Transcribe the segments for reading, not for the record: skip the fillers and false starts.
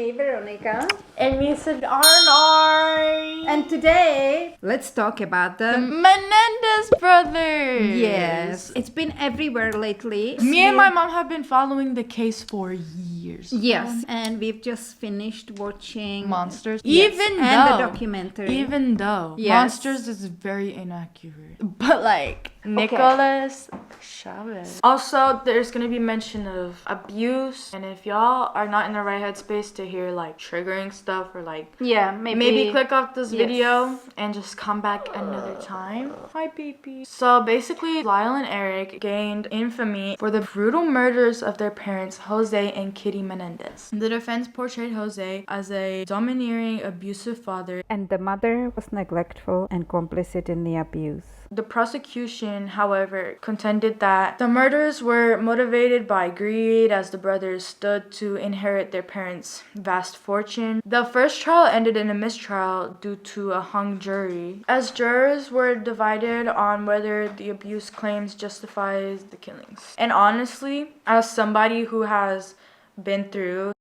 me, Veronika. And me, Sedona. And today, let's talk about the Menendez brothers. Yes. It's been everywhere lately. Me and my mom have been following the case for years. Yes. And we've just finished watching Monsters. Yes. Even and though. the documentary. Even though. Yes. Monsters is very inaccurate. But like, Nicholas Chavez. Also, there's gonna be mention of abuse. And if y'all are not in the right headspace to hear like triggering stuff or like maybe click off this video and just come back another time. Hi, PP. So basically, Lyle and Eric gained infamy for the brutal murders of their parents, Jose and Kitty Menendez. The defense portrayed Jose as a domineering, abusive father, And the mother was neglectful and complicit in the abuse. The prosecution, however, contended that the murders were motivated by greed as the brothers stood to inherit their parents' vast fortune. The first trial ended in a mistrial due to a hung jury, as jurors were divided on whether the abuse claims justifies the killings. And honestly, as somebody who has been through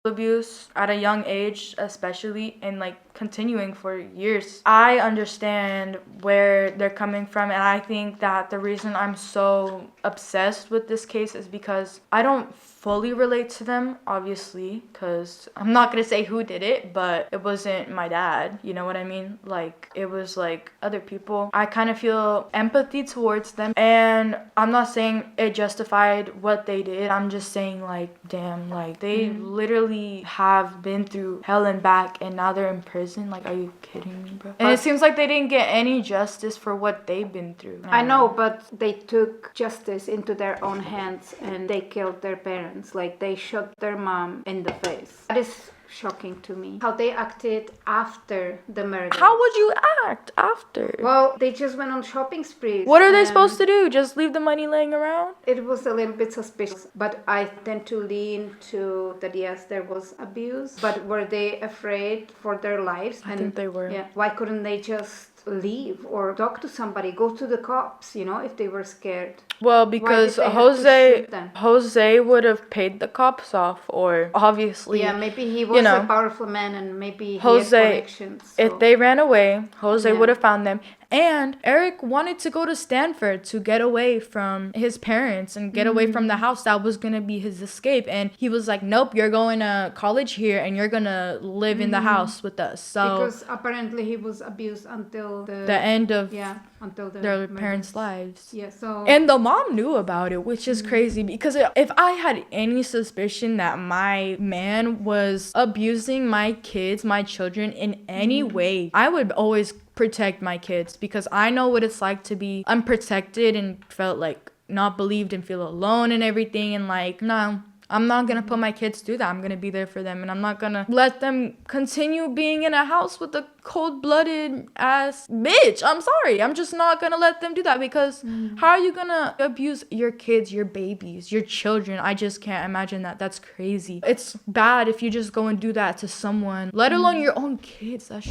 abuse at a young age, especially, and like continuing for years, I understand where they're coming from. And I think that the reason I'm so obsessed with this case is because I don't fully relate to them, obviously, because I'm not gonna say who did it, but it wasn't my dad, you know what I mean? Like, it was like other people. I kind of feel empathy towards them, and I'm not saying it justified what they did. I'm just saying, like, damn, like, they literally have been through hell and back, and now they're in prison. Like, are you kidding me, bro? And it seems like they didn't get any justice for what they've been through. I know, but they took justice into their own hands and they killed their parents. Like, they shot their mom in the face. That is shocking to me. How they acted after the murder. How would you act after? Well, they just went on shopping sprees. What are they supposed to do? Just leave the money laying around? It was a little bit suspicious, but I tend to lean to that yes, there was abuse. But were they afraid for their lives? I think they were. Yeah. Why couldn't they just leave or talk to somebody, go to the cops, you know, if they were scared? Well, because Jose would have paid the cops off, or obviously, maybe he was a powerful man and maybe Jose, he had connections. So. If they ran away, Jose would have found them. And Eric wanted to go to Stanford to get away from his parents and get away from the house. That was going to be his escape. And he was like, nope, you're going to college here and you're going to live in the house with us. So because apparently he was abused until the end of until their parents' lives. Yeah, so... And the mom knew about it, which is crazy. Because if I had any suspicion that my man was abusing my kids, my children in any way, I would always protect my kids, because I know what it's like to be unprotected and felt like not believed and feel alone and everything. And like, no, I'm not gonna put my kids through that. I'm gonna be there for them, and I'm not gonna let them continue being in a house with a cold-blooded ass bitch. I'm sorry. I'm just not gonna let them do that, because how are you gonna abuse your kids, your babies, your children? I just can't imagine that. That's crazy. It's bad if you just go and do that to someone, let alone your own kids. That's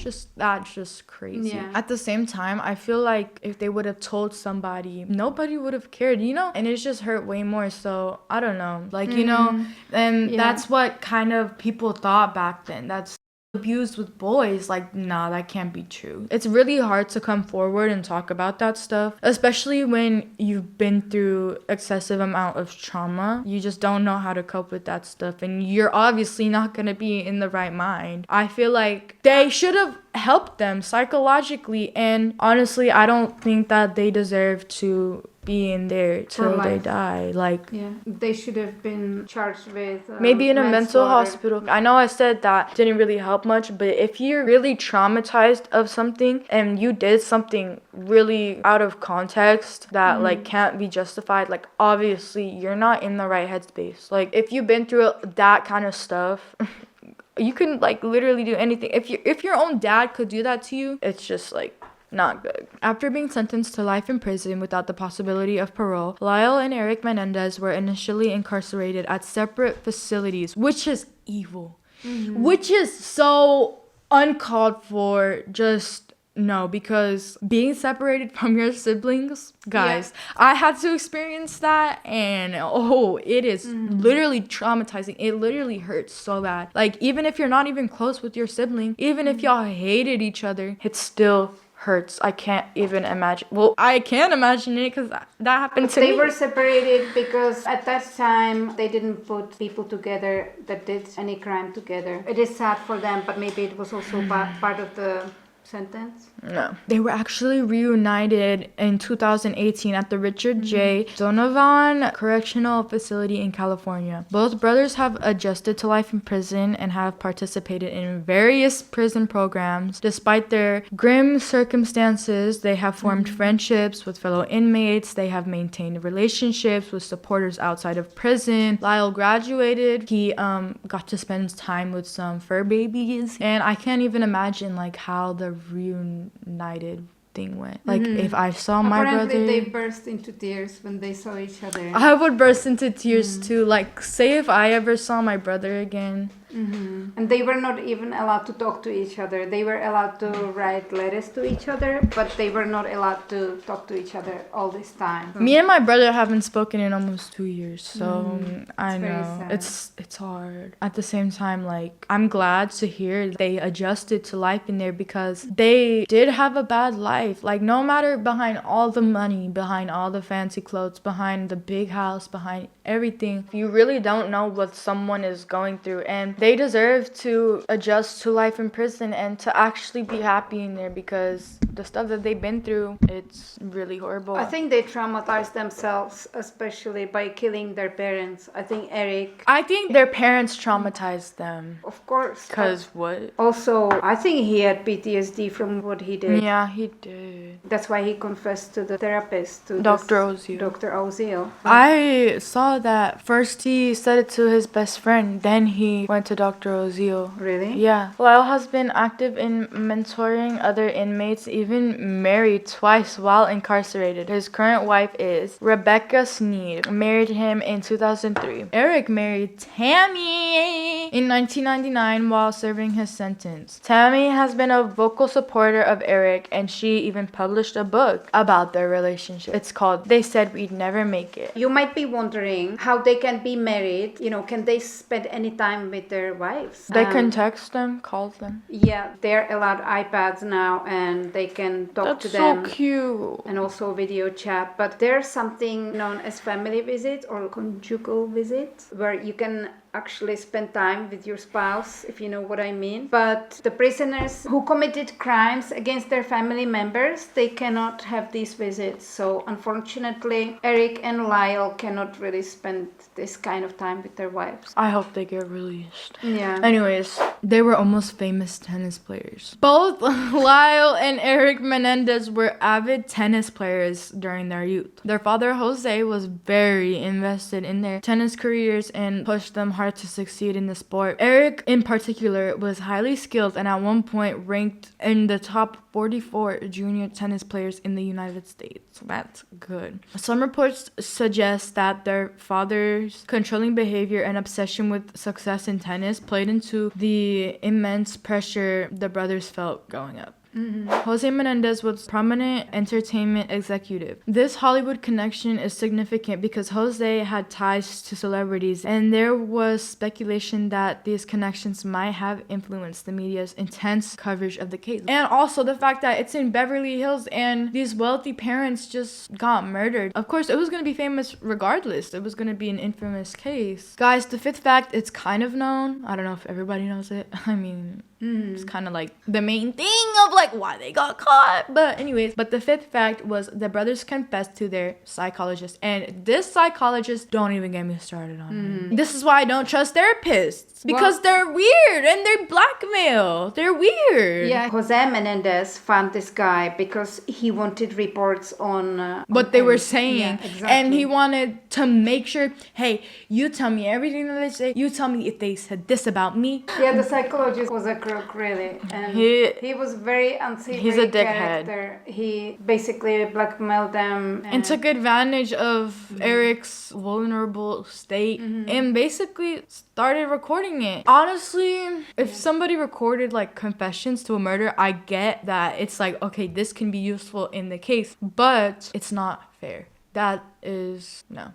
just crazy. Yeah. At the same time, I feel like if they would have told somebody, nobody would have cared, you know? And it's just hurt way more. So I don't know, like, you know, and that's what kind of people thought back then. That's abused with boys. Like, nah, that can't be true. It's really hard to come forward and talk about that stuff, especially when you've been through excessive amount of trauma. You just don't know how to cope with that stuff, and you're obviously not gonna be in the right mind. I feel like they should have helped them psychologically, and honestly, I don't think that they deserve to be in there till they die. Like, they should have been charged with maybe in a mental hospital. I know I said that didn't really help much, but if you're really traumatized of something and you did something really out of context that like can't be justified, like obviously you're not in the right headspace. Like, if you've been through that kind of stuff, you can like literally do anything. If your own dad could do that to you, it's just like not good. After being sentenced to life in prison without the possibility of parole, Lyle and Eric Menendez were initially incarcerated at separate facilities, which is evil. Which is so uncalled for. Just no, because being separated from your siblings, guys, I had to experience that, and it is literally traumatizing. It literally hurts so bad. Like, even if you're not even close with your sibling, even if y'all hated each other, it still hurts. I can't even imagine. Well, I can imagine it because that happened to me. They were separated because at that time they didn't put people together that did any crime together. It is sad for them, but maybe it was also part of the sentence. No. They were actually reunited in 2018 at the Richard J. Donovan Correctional Facility in California. Both brothers have adjusted to life in prison and have participated in various prison programs. Despite their grim circumstances, they have formed friendships with fellow inmates. They have maintained relationships with supporters outside of prison. Lyle graduated. He got to spend time with some fur babies. And I can't even imagine like how the reunited thing went. Like, if I saw my brother, they burst into tears when they saw each other. I would burst into tears too. Like, say if I ever saw my brother again. And they were not even allowed to talk to each other. They were allowed to write letters to each other, but they were not allowed to talk to each other all this time. Me and my brother haven't spoken in almost 2 years, so I know very it's hard. At the same time, like, I'm glad to hear they adjusted to life in there because they did have a bad life. Like, no matter behind all the money, behind all the fancy clothes, behind the big house, behind everything, you really don't know what someone is going through, and they deserve to adjust to life in prison and to actually be happy in there because the stuff that they've been through, it's really horrible. I think they traumatized themselves, especially by killing their parents. I think their parents traumatized them. Of course. Because what? Also, I think he had PTSD from what he did. Yeah, he did. That's why he confessed to the therapist, to Dr. Oziel. Dr. Oziel. I saw that first he said it to his best friend, then he went to Dr. Oziel. Really? Yeah. Lyle has been active in mentoring other inmates, even married twice while incarcerated. His current wife is Rebecca Sneed. Married him in 2003. Eric married Tammy in 1999 while serving his sentence. Tammy has been a vocal supporter of Eric, and she even published a book about their relationship. It's called They Said We'd Never Make It. You might be wondering how they can be married. Can they spend any time with their wives? They can text them, call them. Yeah, they're allowed iPads now and they can talk to them. That's so cute. And also video chat. But there's something known as family visit or conjugal visit where you can actually spend time with your spouse, if you know what I mean. But the prisoners who committed crimes against their family members, they cannot have these visits. So unfortunately, Eric and Lyle cannot really spend this kind of time with their wives. I hope they get released. Yeah. Anyways, they were almost famous tennis players. Both Lyle and Eric Menendez were avid tennis players during their youth. Their father, Jose, was very invested in their tennis careers and pushed them hard to succeed in the sport. Eric, in particular, was highly skilled and at one point ranked in the top 44 junior tennis players in the United States. That's good. Some reports suggest that their father's controlling behavior and obsession with success in tennis played into the immense pressure the brothers felt growing up. Jose Menendez was a prominent entertainment executive. This Hollywood connection is significant because Jose had ties to celebrities, and there was speculation that these connections might have influenced the media's intense coverage of the case. And also the fact that it's in Beverly Hills and these wealthy parents just got murdered. Of course, it was going to be famous regardless. It was going to be an infamous case. Guys, the fifth fact, it's kind of known. I don't know if everybody knows it. I mean, it's kind of like the main thing of like why they got caught. But anyways, the fifth fact was the brothers confessed to their psychologist, and this psychologist, don't even get me started on him. This is why I don't trust therapists, because they're weird and they're blackmail. They're weird. Yeah, Jose Menendez found this guy because he wanted reports on what they were saying. Yeah, exactly. And he wanted to make sure, hey, you tell me everything that they say. You tell me if they said this about me. Yeah, the psychologist was a crook, really. And he was very unsavory. He's a dickhead. Character. He basically blackmailed them. And took advantage of Eric's vulnerable state and basically started recording it. Honestly, if somebody recorded like confessions to a murder, I get that it's like, okay, this can be useful in the case, but it's not fair. That is no.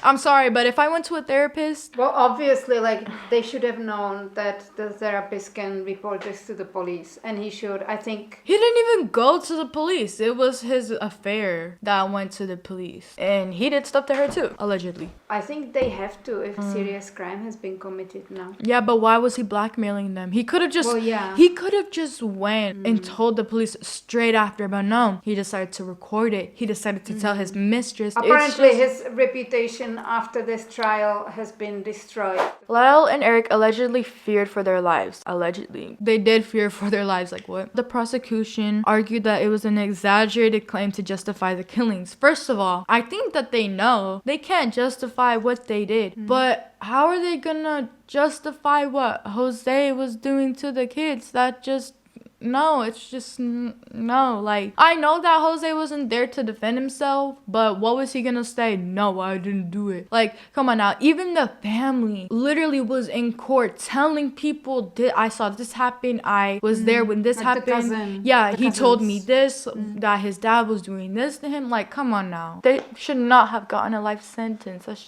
I'm sorry, but if I went to a therapist... Well, obviously, like, they should have known that the therapist can report this to the police, and he should, I think... He didn't even go to the police. It was his affair that went to the police. And he did stuff to her too, allegedly. I think they have to if a serious crime has been committed now. Yeah, but why was he blackmailing them? He could have just... Well, yeah. He could have just went and told the police straight after, but no. He decided to record it. He decided to tell his mistress. Apparently, his reputation after this trial has been destroyed. Lyle and Eric allegedly feared for their lives. Allegedly. They did fear for their lives. Like what? The prosecution argued that it was an exaggerated claim to justify the killings. First of all, I think that they know they can't justify what they did. But how are they gonna justify what Jose was doing to the kids? That just... No, it's just no. Like, I know that Jose wasn't there to defend himself, but what was he gonna say? No, I didn't do it. Like, come on now. Even the family literally was in court telling people, I saw this happen. I was there when this like happened. the cousin, yeah, the he cousins. told me this, that his dad was doing this to him. Like, come on now. They should not have gotten a life sentence. That's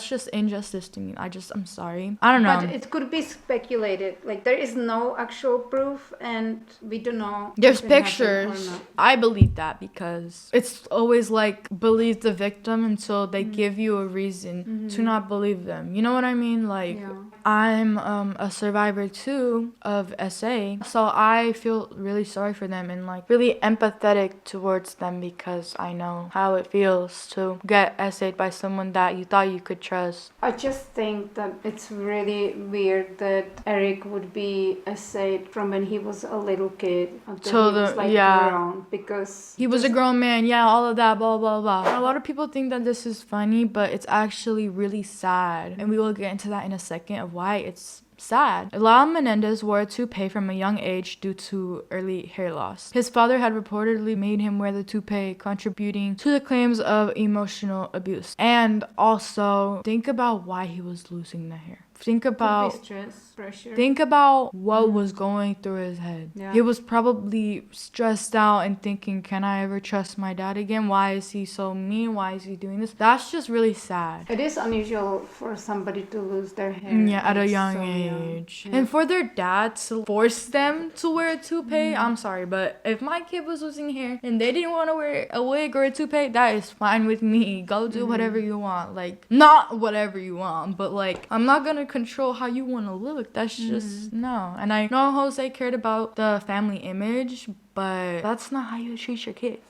just injustice to me. I'm sorry. I don't know. But it could be speculated. Like, there is no actual proof, and we don't know. There's if it happened pictures. or not. I believe that because it's always like believe the victim until they give you a reason to not believe them. You know what I mean? Like, I'm a survivor too of SA, so I feel really sorry for them and like really empathetic towards them because I know how it feels to get SA'd by someone that you thought you could trust. I just think that it's really weird that Eric would be SA'd from when he was a little kid until he was like grown, because he was a grown man, all of that, blah blah blah. A lot of people think that this is funny, but it's actually really sad, and we will get into that in a second of why it's sad. Lyle Menendez wore a toupee from a young age due to early hair loss. His father had reportedly made him wear the toupee, contributing to the claims of emotional abuse. And also, think about why he was losing the hair. Think about stress, pressure. Think about what was going through his head. Yeah. He was probably stressed out and thinking, can I ever trust my dad again? Why is he so mean? Why is he doing this? That's just really sad. It is unusual for somebody to lose their hair. Yeah, at a young age. Yeah. And for their dad to force them to wear a toupee, I'm sorry, but if my kid was losing hair and they didn't want to wear a wig or a toupee, that is fine with me. Go do whatever you want. Like, not whatever you want, but like, I'm not gonna control how you want to look. That's just no. And I know Jose cared about the family image, but that's not how you treat your kids.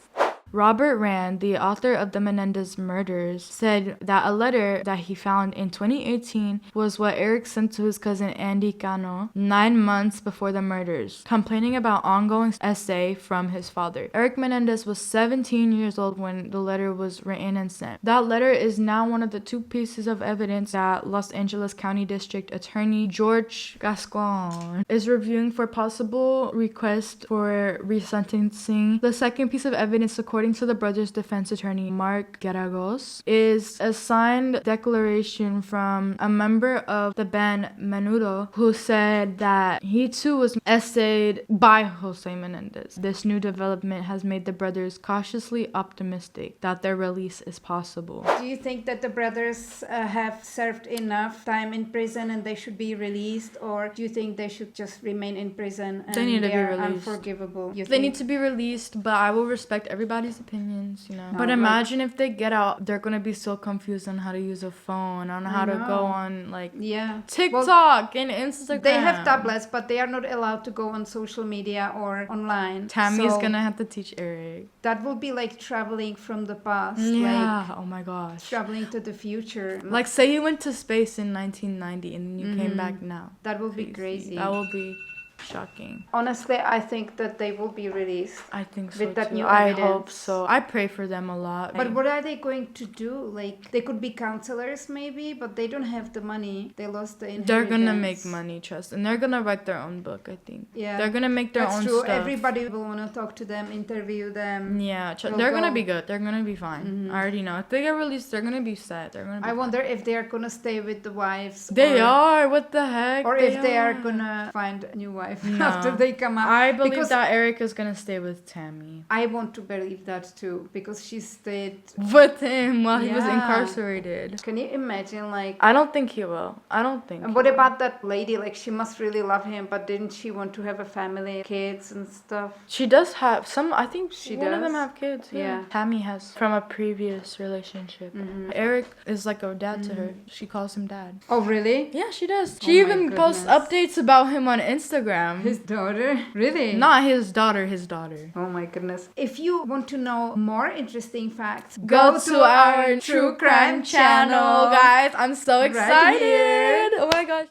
Robert Rand, the author of the Menendez murders, said that a letter that he found in 2018 was what Eric sent to his cousin Andy Cano 9 months before the murders, complaining about ongoing SA from his father. Eric Menendez was 17 years old when the letter was written and sent. That letter is now one of the 2 pieces of evidence that Los Angeles County District Attorney George Gascon is reviewing for possible request for resentencing. The second piece of evidence, according to the brothers' defense attorney Mark Garagos, is a signed declaration from a member of the band Menudo who said that he too was essayed by Jose Menendez. This new development has made the brothers cautiously optimistic that their release is possible. Do you think that the brothers have served enough time in prison and they should be released, or do you think they should just remain in prison and they need to be are released. Unforgivable? They need to be released, but I will respect everybody's opinions, you know. But imagine if they get out, they're gonna be so confused on how to use a phone, on how to go on TikTok and Instagram. They have tablets, but they are not allowed to go on social media or online. Tammy's gonna have to teach Eric. That will be like traveling from the past. Yeah. Oh my gosh. Traveling to the future. Like, say you went to space in 1990 and then you came back now. That will be crazy. That will be shocking. Honestly, I think that they will be released. I think so With that too. new I evidence. hope so. I pray for them a lot. But what are they going to do? Like, they could be counselors maybe, but they don't have the money. They lost the inheritance. They're gonna make money, trust, and they're gonna write their own book. I think. Yeah, they're gonna make their that's own true. stuff. Everybody will want to talk to them, interview them. Yeah, They'll they're go. gonna be good. They're gonna be fine. I already know. If they get released, they're gonna be set. They're gonna. Be I wonder if they are gonna stay with the wives. They are. What the heck? Or if they are gonna find a new wife No. after they come out. I believe Because that Erica's gonna stay with Tammy. I want to believe that too, because she stayed. With him while he was Yeah. incarcerated. Can you imagine, like? I don't think he will. I don't think. And what about that lady? Like, she must really love him, but didn't she want to have a family, kids and stuff? She does have some. I think She one of them does? have kids. Yeah. Tammy has from a previous relationship. Eric is like a dad to her. She calls him dad. Oh, really? Yeah, she does. Oh She my even posts goodness. updates about him on Instagram. His daughter? Really? Not his daughter, his daughter. Oh my goodness. If you want to know more interesting facts, Go to our true crime channel, guys. I'm so Right excited. here. Oh my gosh.